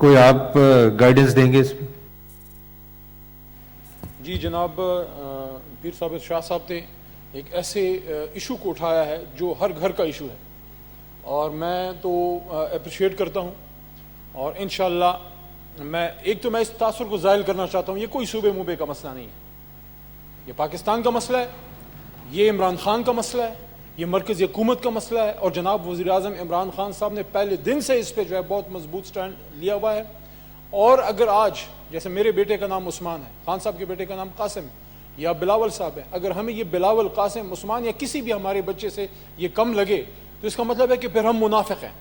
کوئی آپ گائیڈنس دیں گے اس میں؟ جی جناب پیر صاحب شاہ صاحب نے ایک ایسے ایشو کو اٹھایا ہے جو ہر گھر کا ایشو ہے، اور میں تو اپریشیٹ کرتا ہوں، اور انشاءاللہ میں اس تاثر کو زائل کرنا چاہتا ہوں. یہ کوئی صوبے موبے کا مسئلہ نہیں ہے، یہ پاکستان کا مسئلہ ہے، یہ عمران خان کا مسئلہ ہے، یہ مرکزی حکومت کا مسئلہ ہے، اور جناب وزیر اعظم عمران خان صاحب نے پہلے دن سے اس پہ جو ہے بہت مضبوط سٹینڈ لیا ہوا ہے. اور اگر آج جیسے میرے بیٹے کا نام عثمان ہے، خان صاحب کے بیٹے کا نام قاسم ہے، یا بلاول صاحب ہے، اگر ہمیں یہ بلاول، قاسم، عثمان یا کسی بھی ہمارے بچے سے یہ کم لگے تو اس کا مطلب ہے کہ پھر ہم منافق ہیں،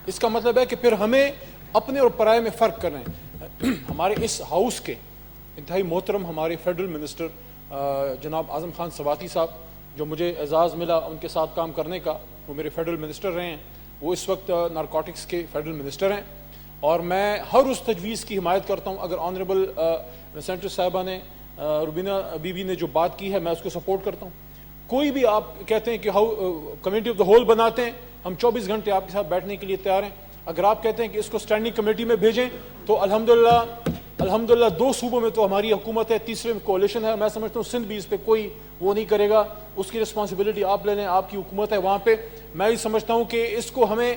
اس کا مطلب ہے کہ پھر ہمیں اپنے اور پرائے میں فرق کر رہے ہیں. ہمارے اس ہاؤس کے انتہائی محترم ہمارے فیڈرل منسٹر جناب اعظم خان سواتی صاحب، جو مجھے اعزاز ملا ان کے ساتھ کام کرنے کا، وہ میرے فیڈرل منسٹر رہے ہیں، وہ اس وقت نارکوٹکس کے فیڈرل منسٹر ہیں، اور میں ہر اس تجویز کی حمایت کرتا ہوں. اگر آنریبل سینیٹر صاحبہ نے، روبینہ بی بی نے جو بات کی ہے، میں اس کو سپورٹ کرتا ہوں. کوئی بھی آپ کہتے ہیں کہ کمیٹی آف دا ہول بناتے ہیں، ہم 24 گھنٹے آپ کے ساتھ بیٹھنے کے لیے تیار ہیں. اگر آپ کہتے ہیں کہ اس کو اسٹینڈنگ کمیٹی میں بھیجیں تو الحمدللہ 2 صوبوں میں تو ہماری حکومت ہے، تیسرے میں کولیشن ہے. میں سمجھتا ہوں سندھ بھی اس پہ کوئی وہ نہیں کرے گا، اس کی رسپانسبلٹی آپ لے لیں، آپ کی حکومت ہے وہاں پہ. میں یہ سمجھتا ہوں کہ اس کو ہمیں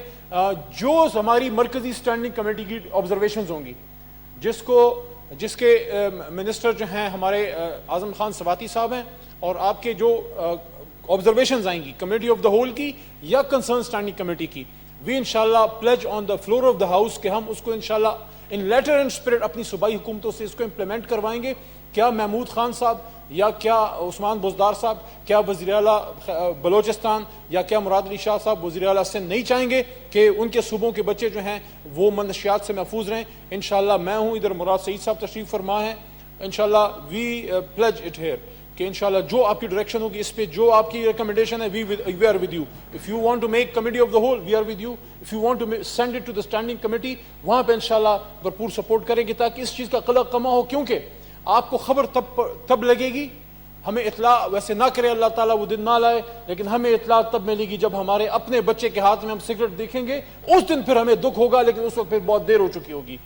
جو ہماری مرکزی اسٹینڈنگ کمیٹی کی آبزرویشنز ہوں گی، جس کے منسٹر جو ہیں ہمارے اعظم خان سواتی صاحب ہیں، اور آپ کے جو آبزرویشنز آئیں گی کمیٹی آف دا ہول کی یا کنسرن اسٹینڈنگ کمیٹی کی، وی انشاءاللہ pledge on the floor of the house کہ ہم اس کو انشاءاللہ ان لیٹر اینڈ اسپرٹ اپنی صوبائی حکومتوں سے اس کو امپلیمنٹ کروائیں گے. کیا محمود خان صاحب یا کیا عثمان بزدار صاحب، کیا وزیر اعلیٰ بلوچستان یا کیا مراد علی شاہ صاحب وزیر اعلیٰ سندھ نہیں چاہیں گے کہ ان کے صوبوں کے بچے جو ہیں وہ منشیات سے محفوظ رہیں؟ انشاءاللہ میں ہوں، ادھر مراد سعید صاحب تشریف فرما ہیں. انشاءاللہ وی پلیج اٹ ہیئر کہ انشاءاللہ جو آپ کی ڈائریکشن ہوگی اس پہ، جو آپ کی ریکمنڈیشن ہے، we are with you. If you want to make committee of the whole, we are with you. If you want to send it to the standing committee, وہاں پہ انشاءاللہ بھرپور سپورٹ کریں گے تاکہ اس چیز کا قلق کما ہو. کیونکہ آپ کو خبر تب لگے گی، ہمیں اطلاع ویسے نہ کرے اللہ تعالیٰ وہ دن نہ لائے، لیکن ہمیں اطلاع تب ملے گی جب ہمارے اپنے بچے کے ہاتھ میں ہم سگریٹ دیکھیں گے. اس دن پھر ہمیں دکھ ہوگا، لیکن اس وقت پھر بہت دیر ہو چکی ہوگی.